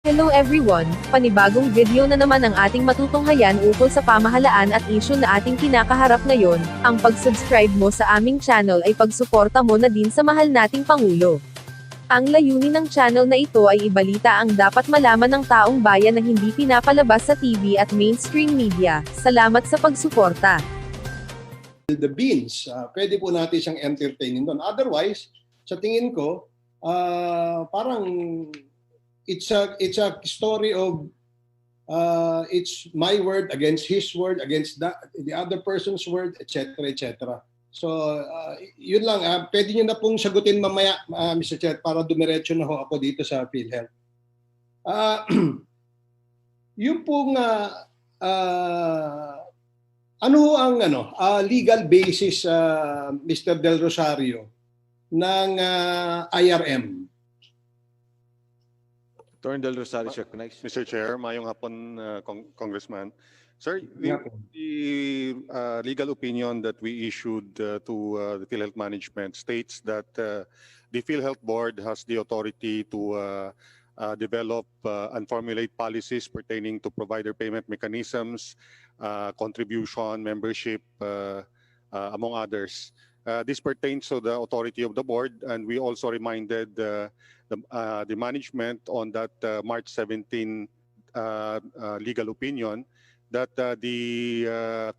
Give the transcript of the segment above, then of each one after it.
Hello everyone, panibagong video na naman ang ating matutunghayan ukol sa pamahalaan at isyu na ating kinakaharap ngayon. Ang pag-subscribe mo sa aming channel ay pagsuporta mo na din sa mahal nating Pangulo. Ang layunin ng channel na ito ay ibalita ang dapat malaman ng taong bayan na hindi pinapalabas sa TV at mainstream media. Salamat sa pagsuporta. The beans, pwede po natin siyang entertainin doon. Otherwise, sa tingin ko, parang it's a story of it's my word against his word against the other person's word, etc., etc. So yun lang. Pwede nyo na pong sagutin mamaya, Mr. Chair, para dumiretso na ho ako dito sa Philhealth. Yung pong ano ho ang legal basis, Mr. Del Rosario, ng IRM? Attorney Del Rosario, recognized. Mr. Chair, mayong hapon, Congressman. Sir, the legal opinion that we issued to the PhilHealth management states that the PhilHealth board has the authority to develop and formulate policies pertaining to provider payment mechanisms, contribution, membership, among others. This pertains to the authority of the board, and we also reminded the management on that March 17 legal opinion that the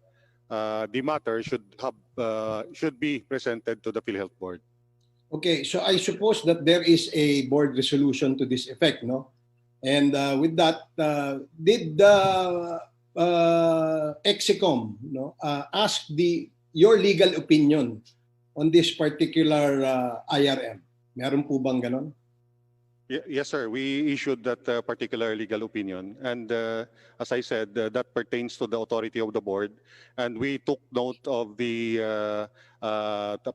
matter should be presented to the PhilHealth board. Okay, so I suppose that there is a board resolution to this effect, no? And with that, did the EXICOM ask your legal opinion on this particular IRM? Meron po bang ganon? Yes, sir. We issued that particular legal opinion. And as I said, that pertains to the authority of the board. And we took note of the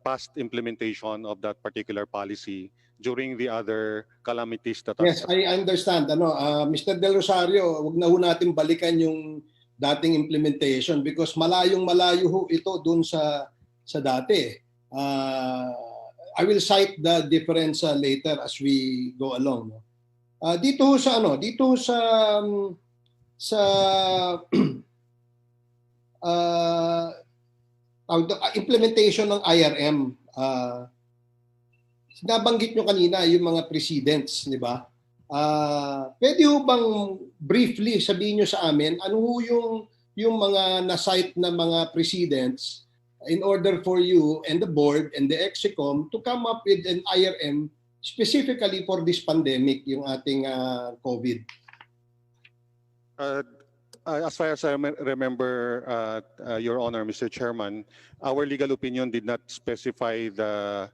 past implementation of that particular policy during the other calamities that Yes, I understand. Mr. Del Rosario, wag na ho natin balikan yung dating implementation because malayong-malayo ho ito dun sa dati. I will cite the difference later as we go along. Dito sa implementation ng IRM, nabanggit nyo kanina yung mga precedents, di ba? Pwede ho bang briefly sabihin nyo sa amin ano ho yung mga na-cite na mga precedents in order for you and the board and the EXICOM to come up with an IRM specifically for this pandemic, yung ating COVID? As far as I remember, Your Honor, Mr. Chairman, our legal opinion did not specify the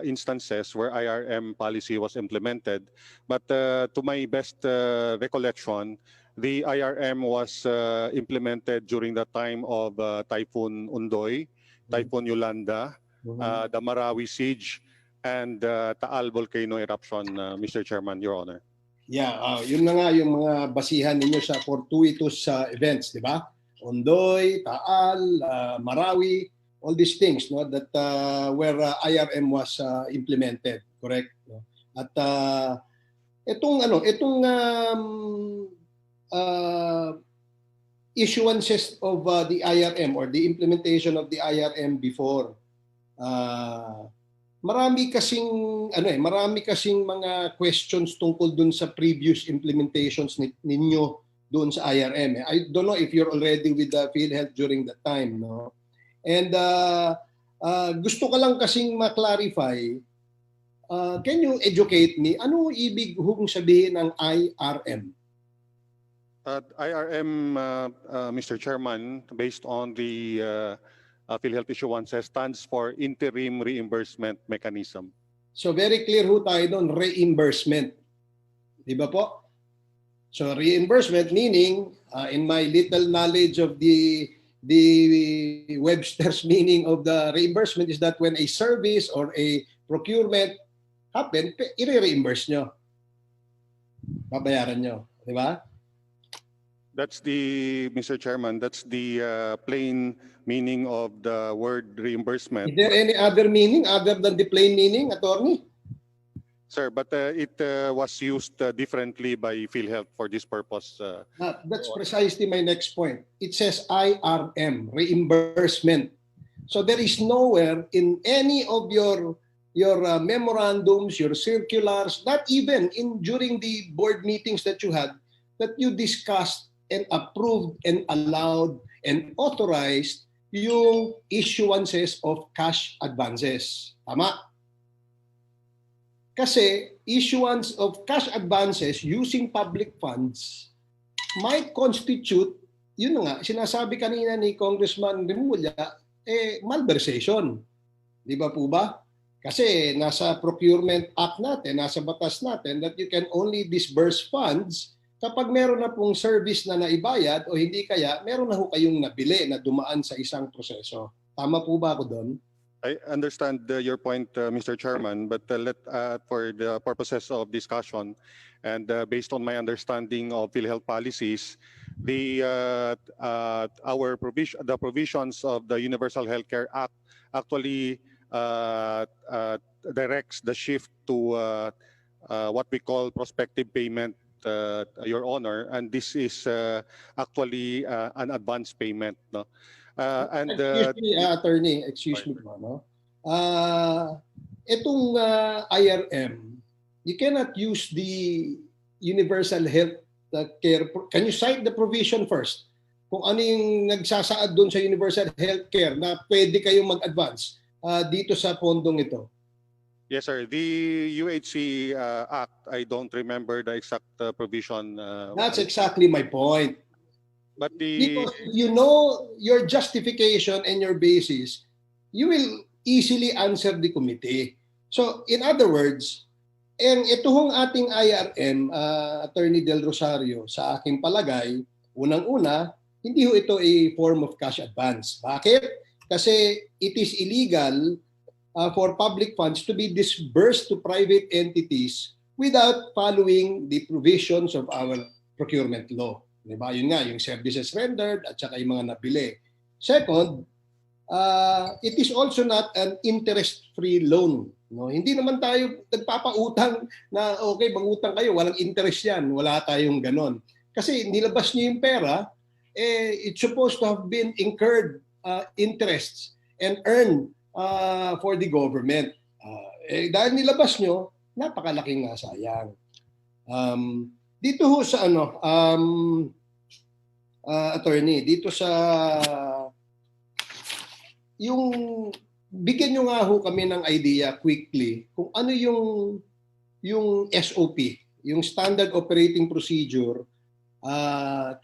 instances where IRM policy was implemented. But to my best recollection, the IRM was implemented during the time of Typhoon Undoy, Typhoon Yolanda, the Marawi siege, and Taal volcano eruption, Mr. Chairman, Your Honor. Yeah, yun na nga yung mga basihan ninyo sa fortuitous events, di ba? Undoy, Taal, Marawi, all these things, no, that where IRM was implemented, correct? No? At itong issuances of the IRM or the implementation of the IRM before, marami kasing mga questions tungkol dun sa previous implementations ninyo dun sa IRM. I don't know if you're already with the PhilHealth during that time, no? And gusto ko lang kasing ma-clarify, can you educate me, ano ibig hong sabihin ng IRM? IRM, Mr. Chairman, based on the PhilHealth issuances, stands for Interim Reimbursement Mechanism. So very clear ho tayo doon, reimbursement. Di ba po? So reimbursement meaning, in my little knowledge of the Webster's meaning of the reimbursement is that when a service or a procurement happen, i-reimburse nyo. Babayaran nyo. Di ba? That's Mr. Chairman, that's the plain meaning of the word reimbursement. Is there any other meaning other than the plain meaning, attorney? Sir, but it was used differently by PhilHealth for this purpose. That's precisely my next point. It says IRM, reimbursement. So there is nowhere in any of your memorandums, your circulars, not even during the board meetings that you had, that you discussed and approved and allowed and authorized yung issuances of cash advances. Tama? Kasi issuance of cash advances using public funds might constitute, yun nga, sinasabi kanina ni Congressman Remulla, malversation. Di ba po ba? Kasi nasa Procurement Act natin, nasa batas natin, that you can only disburse funds kapag meron na pong service na naibayad o hindi kaya meron na ho kayong nabili na dumaan sa isang proseso. Tama po ba ako doon? I understand your point, Mr. Chairman, but for the purposes of discussion and based on my understanding of PhilHealth policies, the provisions of the Universal Healthcare Act actually directs the shift to what we call prospective payment, Your Honor, and this is actually an advance payment, no? Excuse me, attorney, excuse me po, no? Itong IRM, you cannot use the universal health care. Can you cite the provision first? Kung ano yung nagsasaad doon sa universal health care na pwede kayong mag-advance dito sa pondong ito? Yes, sir. The UHC Act, I don't remember the exact provision. That's exactly my point. But Because if you know your justification and your basis, you will easily answer the committee. So, in other words, ito hong ating IRM, Attorney Del Rosario, sa aking palagay, unang-una, hindi ho ito a form of cash advance. Bakit? Kasi it is illegal for public funds to be disbursed to private entities without following the provisions of our procurement law. Diba? Yun nga, yung services rendered at saka yung mga nabili. Second, it is also not an interest-free loan. No? Hindi naman tayo nagpapautang na okay, mangutang kayo, walang interest yan. Wala tayong ganon. Kasi nilabas niyo yung pera, it's supposed to have been incurred interests and earned for the government. Dahil nilabas niyo, napakalaking sayang. Dito ho sa attorney, dito sa yung bigyan nyo nga ho kami ng idea quickly kung ano yung SOP, yung Standard Operating Procedure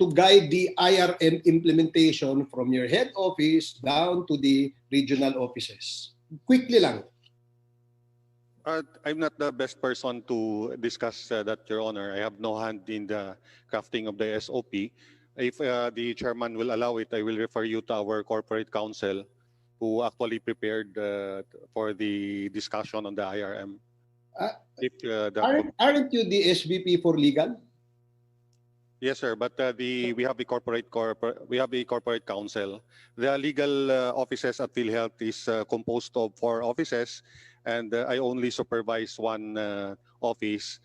to guide the IRM implementation from your head office down to the regional offices. Quickly lang. I'm not the best person to discuss that, Your Honor. I have no hand in the crafting of the SOP. If the chairman will allow it, I will refer you to our corporate counsel who actually prepared for the discussion on the IRM. Aren't you the SVP for legal? Yes, sir. But we have a corporate counsel. The legal offices at PhilHealth is composed of 4 offices, and I only supervise one office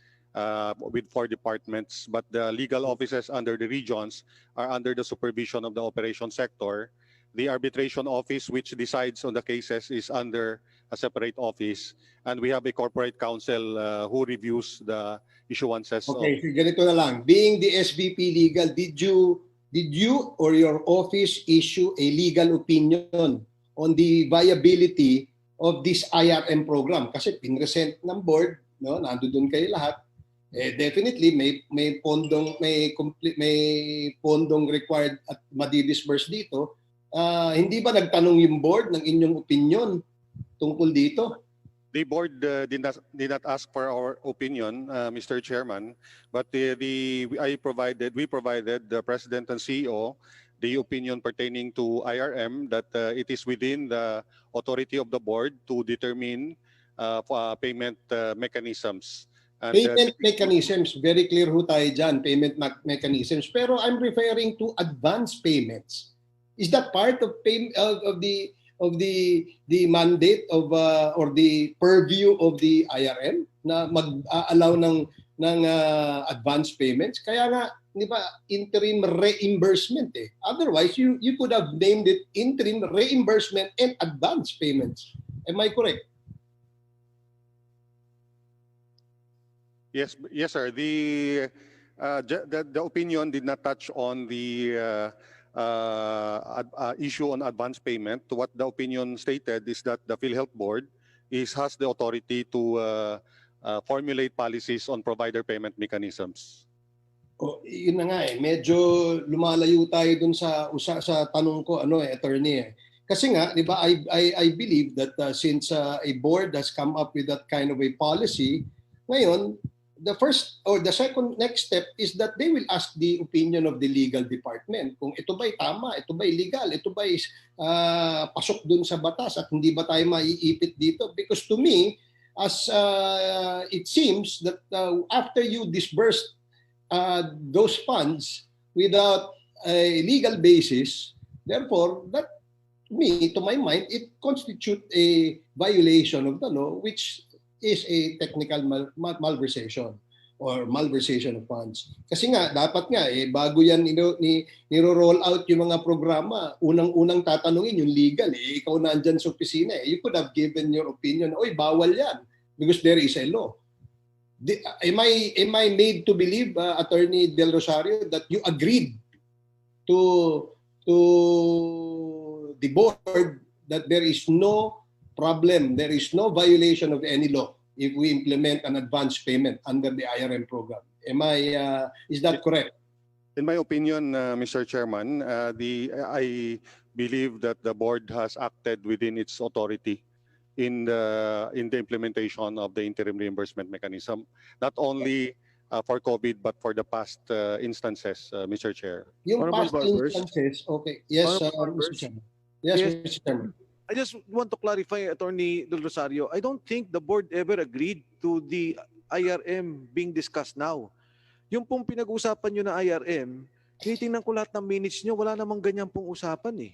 with 4 departments. But the legal offices under the regions are under the supervision of the operations sector. The arbitration office, which decides on the cases, is under a separate office, and we have a corporate counsel who reviews the issuances. Okay, so ganito na lang. Being the SVP legal, did you or your office issue a legal opinion on the viability of this IRM program? Kasi pinresent ng board, no, nandoon kayo lahat. Definitely may pondong required at madidisburse dito. Hindi ba nagtanong yung board ng inyong opinion tungkol dito? The board did not ask for our opinion, Mr. Chairman, but we provided the President and CEO the opinion pertaining to IRM that it is within the authority of the board to determine payment mechanisms. And, payment mechanisms, very clear ho tayo dyan, payment mechanisms. Pero I'm referring to advance payments. Is that part of the mandate of or the purview of the IRM na mag-allow ng advance payments. Kaya nga, di ba, interim reimbursement eh. Otherwise, you could have named it interim reimbursement and advance payments. Am I correct? Yes, yes, sir. The opinion did not touch on the issue on advance payment. What the opinion stated is that the PhilHealth Board has the authority to formulate policies on provider payment mechanisms. Oh, yun na nga eh. Medyo lumalayo tayo dun sa tanong ko, attorney eh. Kasi nga, di ba, I believe that since a board has come up with that kind of a policy, ngayon, the first or the second next step is that they will ask the opinion of the legal department. Kung ito ba'y tama, ito ba'y legal, ito ba'y pasok dun sa batas at hindi ba tayo maiipit dito? Because to me, as it seems that after you disburse those funds without a legal basis, therefore, that to my mind, it constitutes a violation of the law, which is a technical malversation or malversation of funds. Kasi nga, dapat nga, bago yan niro-roll out yung mga programa, unang-unang tatanungin yung legal. Ikaw na andyan sa opisina. You could have given your opinion, oy, bawal yan, because there is a law. Am I made to believe, Attorney Del Rosario, that you agreed to the board that there is no problem, there is no violation of any law if we implement an advance payment under the IRM program? Is that correct? In my opinion, Mr. Chairman, I believe that the board has acted within its authority in the implementation of the interim reimbursement mechanism, not only for COVID but for the past instances, Mr. Chair. Yung Honorable past Barbers. instances, okay. Yes, Honorable Mr. Barbers. Chairman. Yes, Yes. Mr. Chairman. I just want to clarify, Attorney Del Rosario, I don't think the board ever agreed to the IRM being discussed now. Yung pong pinag-usapan nyo na IRM, tinitingnan ko lahat ng minutes nyo, wala namang ganyan pong usapan eh.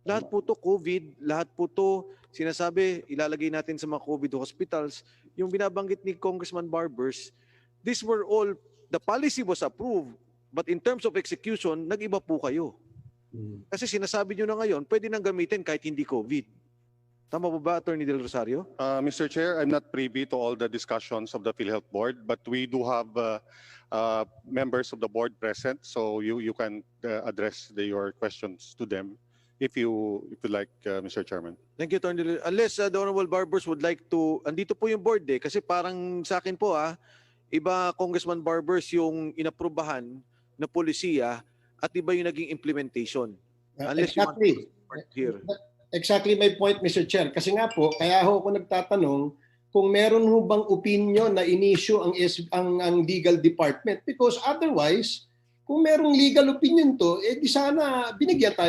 Lahat po to COVID, lahat po to sinasabi, ilalagay natin sa mga COVID hospitals. Yung binabanggit ni Congressman Barbers, these were all, the policy was approved, but in terms of execution, nag-iba po kayo. Kasi sinasabi nyo na ngayon, pwede nang gamitin kahit hindi COVID. Tama po ba, Attorney Del Rosario? Mr. Chair, I'm not privy to all the discussions of the PhilHealth Board, but we do have members of the board present, so you can address your questions to them if you like, Mr. Chairman. Thank you, Attorney Del. Unless the Honorable Barbers would like to, andito po yung board eh, kasi parang sa akin po iba Congressman Barbers yung inaprubahan na polisiya at iba yung naging implementation. Unless Exactly. you want to here. Exactly my point, Mr. Chair. Kasi nga po, kaya ako nagtatanong kung meron ho bang opinion na in-issue ang legal department. Because otherwise, kung merong legal opinion to, di sana bigyan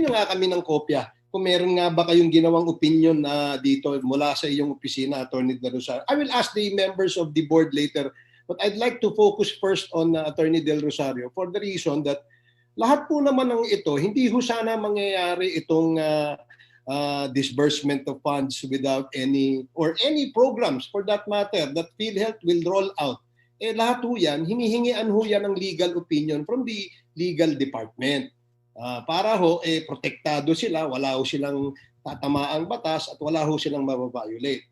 nyo nga kami ng kopya. Kung meron nga ba kayong ginawang opinion na dito mula sa iyong opisina, Attorney Del Rosario. I will ask the members of the board later, but I'd like to focus first on Attorney Del Rosario for the reason that lahat po naman ng ito, hindi ho sana mangyayari itong disbursement of funds without any programs for that matter that PhilHealth will roll out. Lahat ho yan, hinihingian ho yan ng legal opinion from the legal department. Para ho, protektado sila, wala ho silang tatamaang batas at wala ho silang mababiolate.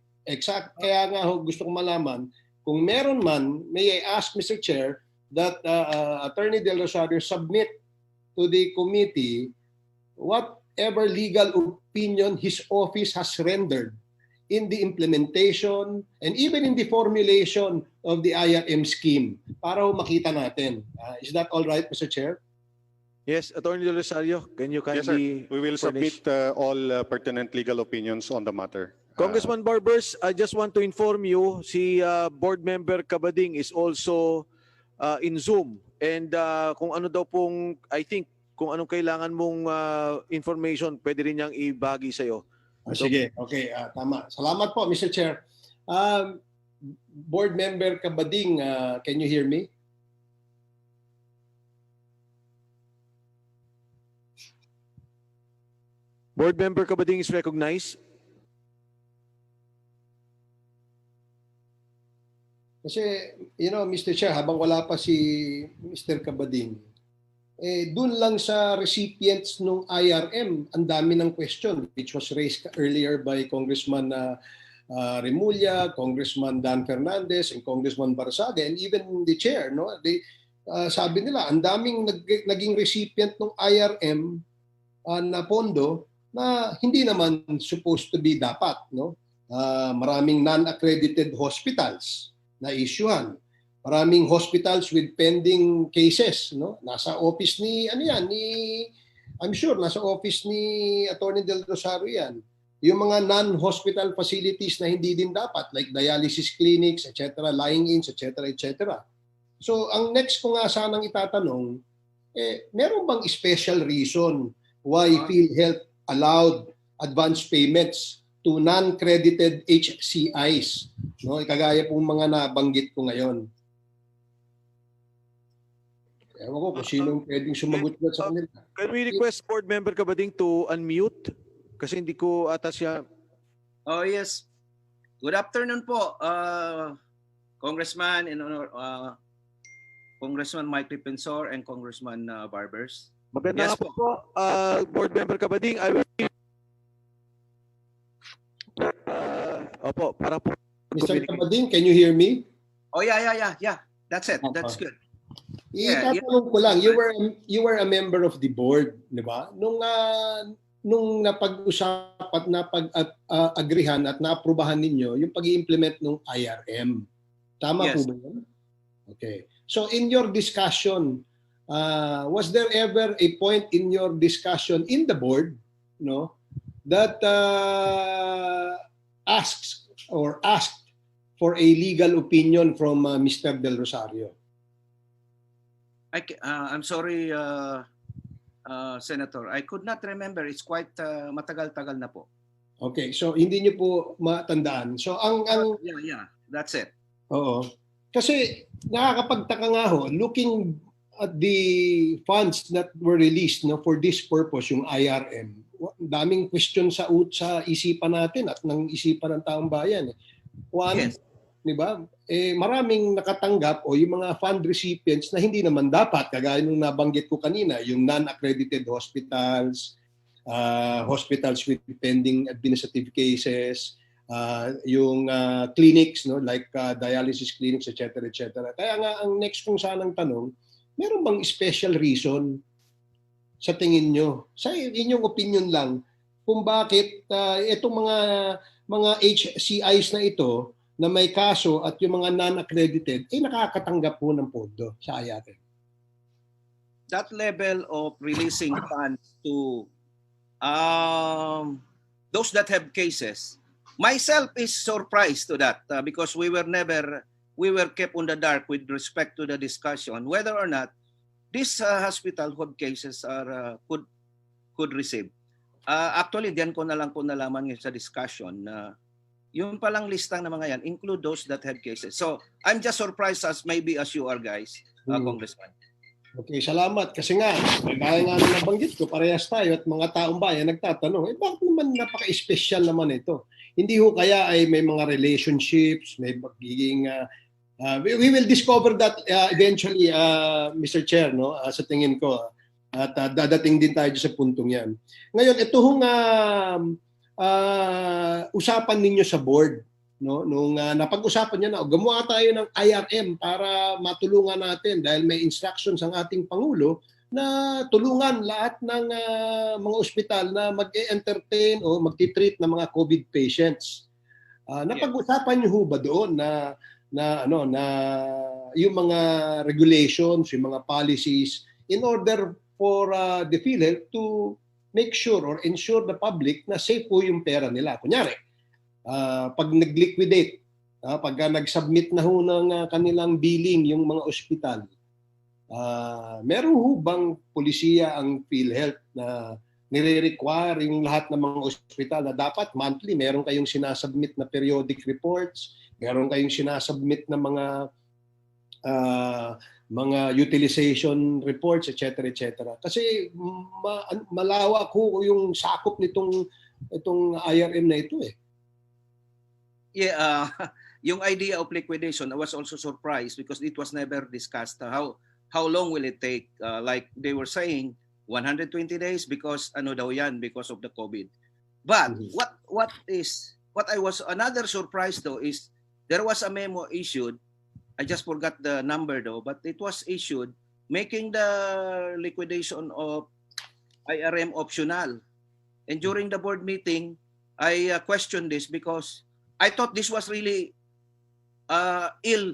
Kaya nga ho, gusto kong malaman, kung meron man, may I ask Mr. Chair that Attorney Del Rosario submit to the committee whatever legal opinion his office has rendered in the implementation and even in the formulation of the IRM scheme para makita natin. Is that all right, Mr. Chair? Yes, Attorney Del Rosario, can you Yes, sir. kindly We will furnish? submit all pertinent legal opinions on the matter. Congressman Barbers, I just want to inform you, si Board Member Kabading is also in Zoom. And kung ano daw pong, I think, kung anong kailangan mong information, pwede rin niyang ibagi sa'yo. Sige, okay, tama. Salamat po, Mr. Chair. Board Member Kabading, can you hear me? Board Member Kabading is recognized. Kasi, Mr. Chair, habang wala pa si Mr. Kabading, dun lang sa recipients ng IRM, ang dami ng question which was raised earlier by Congressman Remulla, Congressman Dan Fernandez, and Congressman Barsaga, and even the chair. No? Sabi nila, ang daming naging recipient ng IRM na pondo na hindi naman supposed to be dapat. No? Maraming non-accredited hospitals na issuehan. Maraming hospitals with pending cases, no? Nasa office I'm sure nasa office ni Attorney Del Rosario yan. Yung mga non-hospital facilities na hindi din dapat, like dialysis clinics, etc., lying-ins, etc., etc. So, ang next ko nga sanang itatanong, meron bang special reason why PhilHealth allowed advance payments to non-credited HCIs? No? Kagaya pong mga nabanggit ko ngayon. Ewan ko kung sinong pwedeng sumagot sa kanila. Can we request Board Member Kabading to unmute? Kasi hindi ko ata siya... Oh, yes. Good afternoon po, Congressman and Congressman Mike Ripensor and Congressman Barbers. Maganda Yes nga po, Board Member Kabading. I will... Opo, para po... Mr. Kabading, can you hear me? Oh, yeah. That's it. That's good. Itatanong ko lang, you were a member of the board, di ba? Nung napag-usapan, napag-agrihan at naaprubahan ninyo yung pag-i-implement ng IRM. Tama Yes. po ba yun? Okay. So in your discussion, was there ever a point in your discussion in the board, no, that asked for a legal opinion from Mr. Del Rosario? I'm sorry, Senator. I could not remember. It's quite matagal-tagal na po. Okay, so hindi niyo po matandaan. So Yeah. That's it. Oo. Kasi nakakapagtaka nga ho, looking at the funds that were released, no, for this purpose, yung IRM, daming question sa isipan natin at ng isipan ng taong bayan. One, Yes. di ba? Maraming nakatanggap o yung mga fund recipients na hindi naman dapat, kagaya nung nabanggit ko kanina, yung non-accredited hospitals, hospitals with pending administrative cases, yung clinics, no, like dialysis clinics, etc., etc. Kaya nga ang next kong sanang tanong, meron bang special reason sa tingin nyo, sa inyong opinion lang, kung bakit itong mga HCIs na ito na may kaso at yung mga non-accredited nakakatanggap po ng pondo sa IRM? That level of releasing funds to those that have cases, myself is surprised to that because we were kept on the dark with respect to the discussion whether or not this hospital who have cases are could receive. Actually, diyan ko na lang po nalaman sa discussion na yung palang listang na mga yan include those that have cases. So, I'm just surprised as maybe as you are guys, Congressman. Okay, salamat. Kasi nga, gaya nga na nabanggit ko, parehas tayo at mga taong bayan nagtatanong, bakit naman napaka-special naman ito? Hindi ho kaya ay may mga relationships, may magiging... we will discover that eventually, Mr. Chair, no? Sa tingin ko. At dadating din tayo sa puntong yan. Ngayon, ito hong usapan ninyo sa board, no, nung napag-usapan niya na gumawa tayo ng IRM para matulungan natin dahil may instructions ang ating Pangulo na tulungan lahat ng mga ospital na mag-entertain o magti-treat ng mga COVID patients. Napag-usapan niyo ho ba doon na yung mga regulations, yung mga policies in order for the PhilHealth to make sure or ensure the public na safe po yung pera nila. Kunyari, pag nag-liquidate, pag nag-submit na ho ng kanilang billing yung mga ospital, meron ho bang polisiya ang PhilHealth na nire-require yung lahat ng mga ospital na dapat monthly meron kayong sinasubmit na periodic reports, meron kayong sinasubmit na mga mga utilization reports, etc., etc. Kasi malawak ko yung sakop itong IRM na ito eh. Yeah, yung idea of liquidation, I was also surprised because it was never discussed. How long will it take? Like they were saying, 120 days because ano daw yan, because of the COVID. But what I was another surprise though is there was a memo issued. I just forgot the number though, but it was issued making the liquidation of IRM optional. And during the board meeting, I questioned this because I thought this was really ill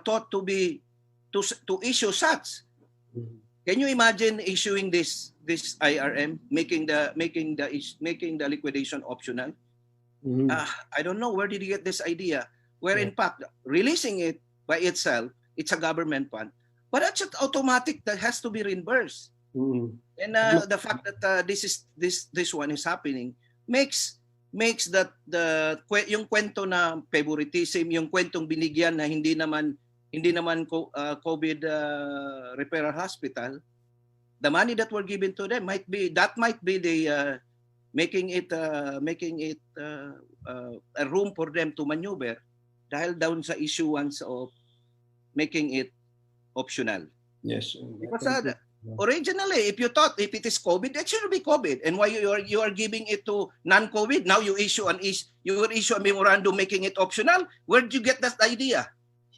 thought to be to issue such. Can you imagine issuing this IRM, making the liquidation optional? I don't know where did he get this idea. Where in fact releasing it by itself, it's a government fund, but that's just automatic that has to be reimbursed. And the fact that this one is happening makes that yung kwento na favoritism, yung kwentong binigyan na hindi naman COVID referral hospital, the money that were given to them might be the making it a room for them to maneuver dahil down sa issuance of making it optional. Yes. Because originally, if you thought if it is COVID, it should be COVID. And why you are giving it to non-COVID? Now you will issue a memorandum making it optional. Where did you get that idea?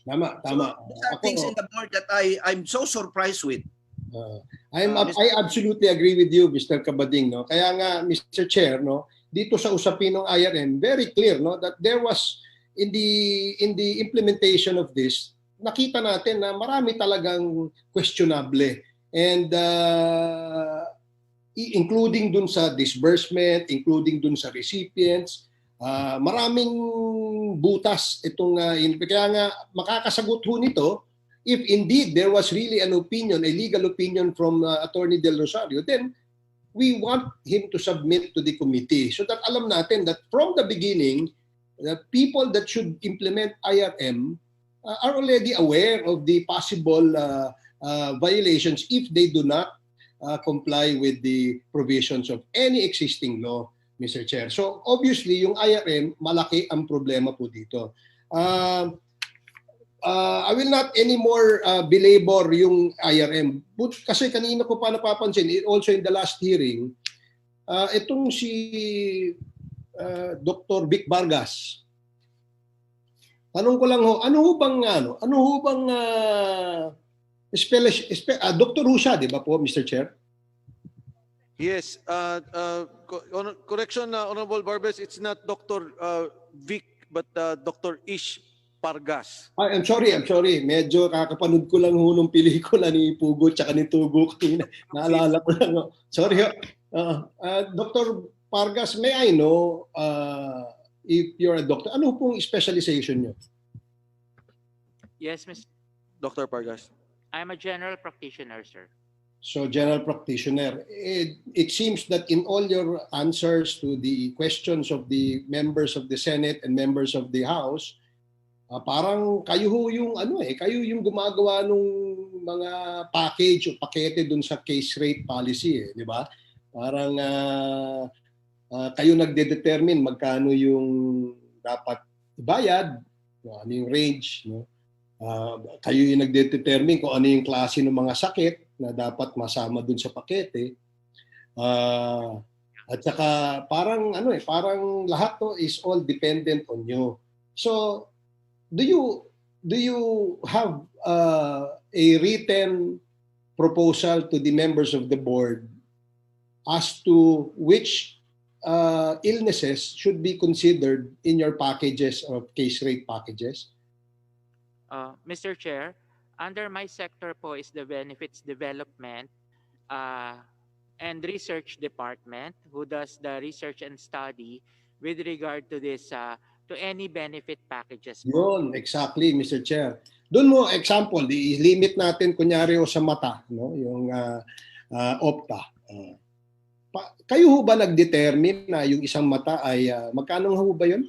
Tama. So, these are things in the board that I'm so surprised with. I absolutely agree with you, Mr. Kabading. No? Kaya nga, Mr. Chair, no, dito sa usapin ng IRM, very clear no, that there was, in the implementation of this, nakita natin na marami talagang questionable. And including dun sa disbursement, including dun sa recipients, maraming butas itong kaya nga makakasagot ho nito if indeed there was really an opinion, a legal opinion from Attorney Del Rosario, then we want him to submit to the committee so that alam natin that from the beginning, the people that should implement IRM are already aware of the possible violations if they do not comply with the provisions of any existing law, Mr. Chair. So obviously, yung IRM, malaki ang problema po dito. I will not anymore belabor yung IRM. But kasi kanina ko pa napapansin, also in the last hearing, itong si Dr. Vic Vargas. Tanong ko lang ho, ano ho bang Dr. Rusha, di ba po, Mr. Chair? Yes. Correction, Honorable Barbers, it's not Dr. Vic, but Dr. Ish Pargas. I'm sorry. Medyo kakapanood ko lang ho nung pelikula ni Pugo tsaka ni Tugo kanina. Naalala ko lang. Sorry. Dr. Pargas, may I know if you're a doctor, ano pong specialization nyo? Yes, Mr. Dr. Pargas. I'm a general practitioner, sir. So, general practitioner. It seems that in all your answers to the questions of the members of the Senate and members of the House, parang kayo ho yung kayo yung gumagawa nung mga package o pakete dun sa case rate policy, di ba? Parang kayo nagde-determine magkano yung dapat ibayad, ano yung range, no? Kayo yung nagde-determine kung ano yung klase ng mga sakit na dapat masama dun sa pakete. At saka parang parang lahat to is all dependent on you. So do you have a written proposal to the members of the board as to which illnesses should be considered in your packages or case rate packages? Mr. Chair, under my sector po is the benefits development and research department who does the research and study with regard to this to any benefit packages po. Yun, exactly, Mr. Chair. Doon mo example, i-limit natin kunyari sa mata, no, yung opta. Kayo ho ba nag-determine na yung isang mata ay magkano ho ba yun?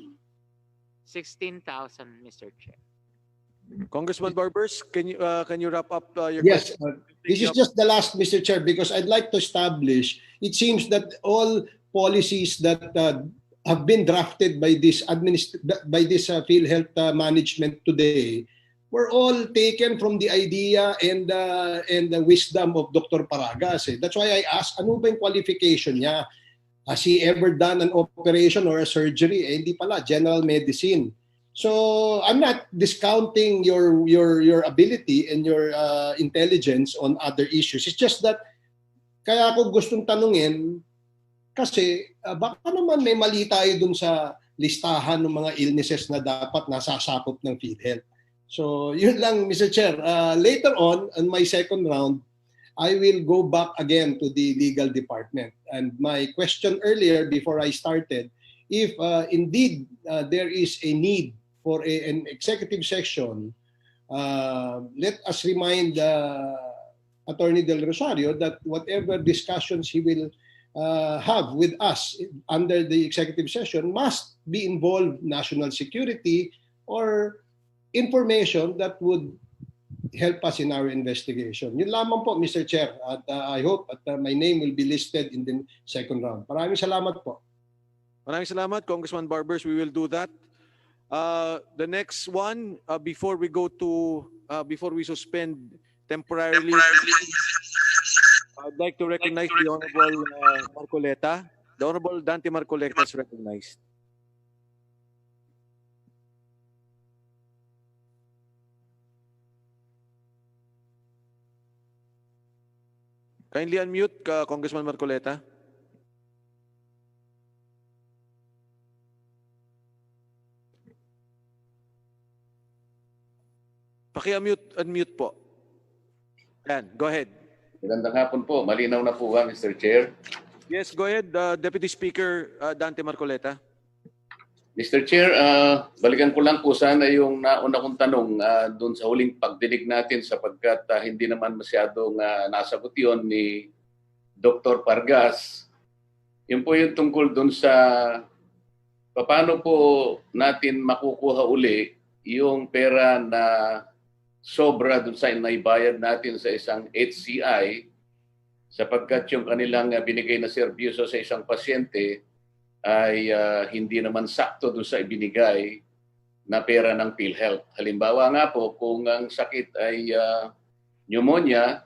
16,000, Mr. Chair. Congressman Barbers, can you wrap up your Yes, question? this is just the last, Mr. Chair, because I'd like to establish, it seems that all policies that have been drafted by this PhilHealth management today were all taken from the idea and the wisdom of Dr. Paragas. That's why I asked, ano ba yung qualification niya? Has he ever done an operation or a surgery? Hindi pala, general medicine. So I'm not discounting your ability and your intelligence on other issues. It's just that kaya ako gustong tanungin kasi baka naman may mali tayo dun sa listahan ng mga illnesses na dapat nasasakop ng PhilHealth. So yun lang, Mr. Chair. Later on my second round, I will go back again to the legal department. And my question earlier before I started, if indeed there is a need for an executive session, let us remind Attorney Del Rosario that whatever discussions he will have with us under the executive session must be involved national security or information that would help us in our investigation. Yun lamang po, Mr. Chair. At I hope that my name will be listed in the second round. Maraming salamat po. Maraming salamat, Congressman Barbers. We will do that. The next one, before we suspend temporarily, I'd like to recognize the Honorable Marcoleta. The Honorable Dante Marcoleta is recognized. Kindly unmute, Congressman Marcoleta. Unmute po. Yan, go ahead. Magandang hapon po. Malinaw na po ba, Mr. Chair? Yes, go ahead, Deputy Speaker Dante Marcoleta. Mr. Chair, balikan ko lang po sana yung nauna kong tanong doon sa huling pagdinig natin sapagkat hindi naman masyadong nasagot yun ni Dr. Pargas. Yun po yung tungkol doon sa paano po natin makukuha uli yung pera na sobra doon sa naibayad natin sa isang HCI sapagkat yung kanilang binigay na serbisyo sa isang pasyente ay hindi naman sakto doon sa ibinigay na pera ng PhilHealth. Halimbawa nga po, kung ang sakit ay pneumonia,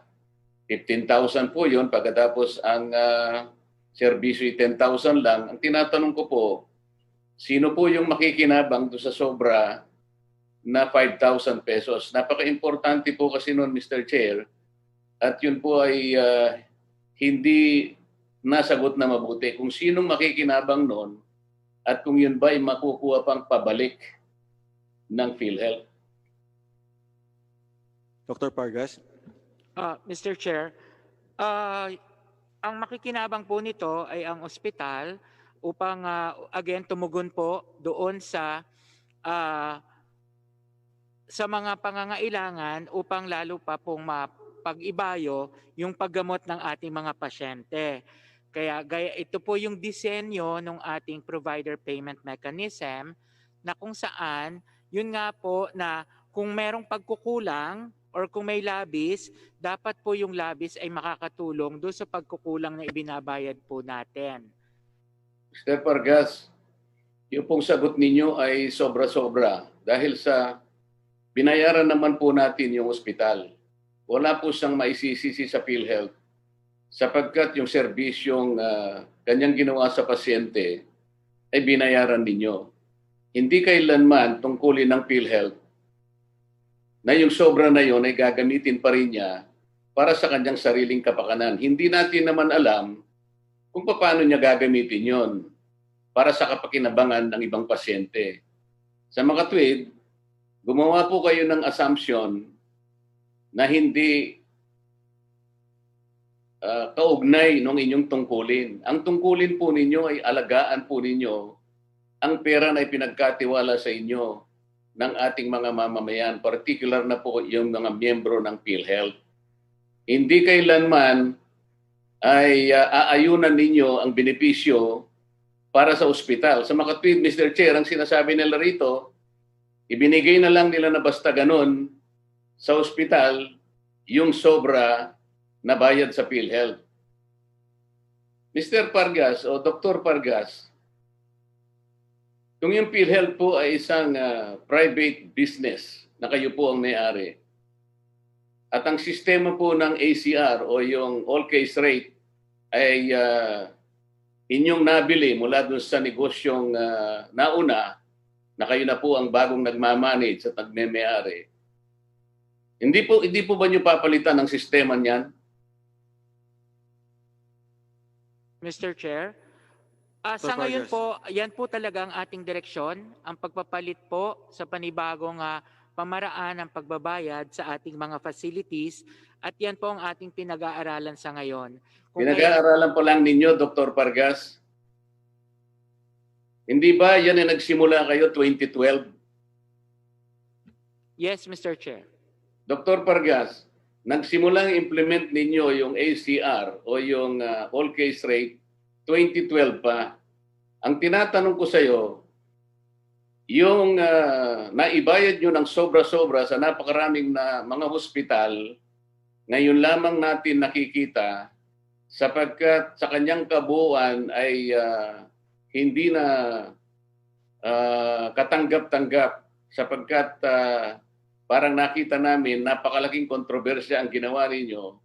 15,000 po yun, pagkatapos ang serbisyo ay 10,000 lang. Ang tinatanong ko po, sino po yung makikinabang doon sa sobra na 5,000 pesos? Napaka-importante po kasi noon, Mr. Chair, at yun po ay hindi nasagot na mabuti kung sinong makikinabang noon at kung yun ba ay makukuha pang pabalik ng PhilHealth. Dr. Pargas. Mr. Chair, ang makikinabang po nito ay ang ospital upang again tumugon po doon sa mga pangangailangan upang lalo pa pong mapag-ibayo yung paggamot ng ating mga pasyente. Kaya ito po yung disenyo ng ating provider payment mechanism na kung saan, yun nga po na kung merong pagkukulang or kung may labis, dapat po yung labis ay makakatulong doon sa pagkukulang na ibinabayad po natin. Mr. Pargas, yung pong sagot ninyo ay sobra-sobra dahil sa binayaran naman po natin yung ospital. Wala po siyang maisisisi sa PhilHealth sapagkat yung serbisyong kanyang ginawa sa pasyente ay binayaran ninyo. Hindi kailanman tungkulin ng PhilHealth na yung sobra na yon ay gagamitin pa rin niya para sa kanyang sariling kapakanan. Hindi natin naman alam kung paano niya gagamitin yon para sa kapakinabangan ng ibang pasyente. Sa mga tweet, gumawa po kayo ng assumption na hindi kaugnay ng inyong tungkulin. Ang tungkulin po ninyo ay alagaan po ninyo ang pera na ipinagkatiwala sa inyo ng ating mga mamamayan, particular na po yung mga miyembro ng PhilHealth. Hindi kailanman ay aayunan ninyo ang benepisyo para sa ospital. Sa mga tweet, Mr. Chair, ang sinasabi nila rito, Ibinigay na lang nila na basta ganun sa ospital yung sobra na bayad sa PhilHealth. Mr. Pargas o Dr. Pargas, kung yung PhilHealth po ay isang private business na kayo po ang may-ari, at ang sistema po ng ACR o yung all case rate ay inyong nabili mula dun sa negosyong nauna na kayo na po ang bagong nagmamanage at nagme-may-ari, hindi po ba nyo papalitan ang sistema niyan? Mr. Chair, sa Dr. ngayon Vargas. po, yan po talaga ang ating direksyon, ang pagpapalit po sa panibagong pamaraan ng pagbabayad sa ating mga facilities, at yan po ang ating pinag-aaralan sa ngayon. Pinag-aaralan pa lang ninyo, Dr. Pargas. Hindi ba yan ay nagsimula kayo 2012? Yes, Mr. Chair. Dr. Pargas, nagsimulang implement ninyo yung ACR o yung all case rate 2012 pa. Ang tinatanong ko sa iyo, yung naibayad nyo ng sobra-sobra sa napakaraming na mga hospital, ngayon lamang natin nakikita sapagkat sa kanyang kabuuan ay hindi na katanggap-tanggap sapagkat parang nakita namin napakalaking kontrobersya ang ginawa ninyo.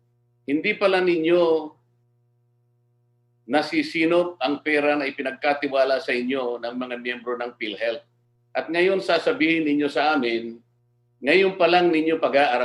Hindi pala ninyo nasisinop ang pera na ipinagkatiwala sa inyo ng mga miyembro ng PhilHealth. At ngayon sasabihin ninyo sa amin, ngayon pa lang ninyo pag-aaralan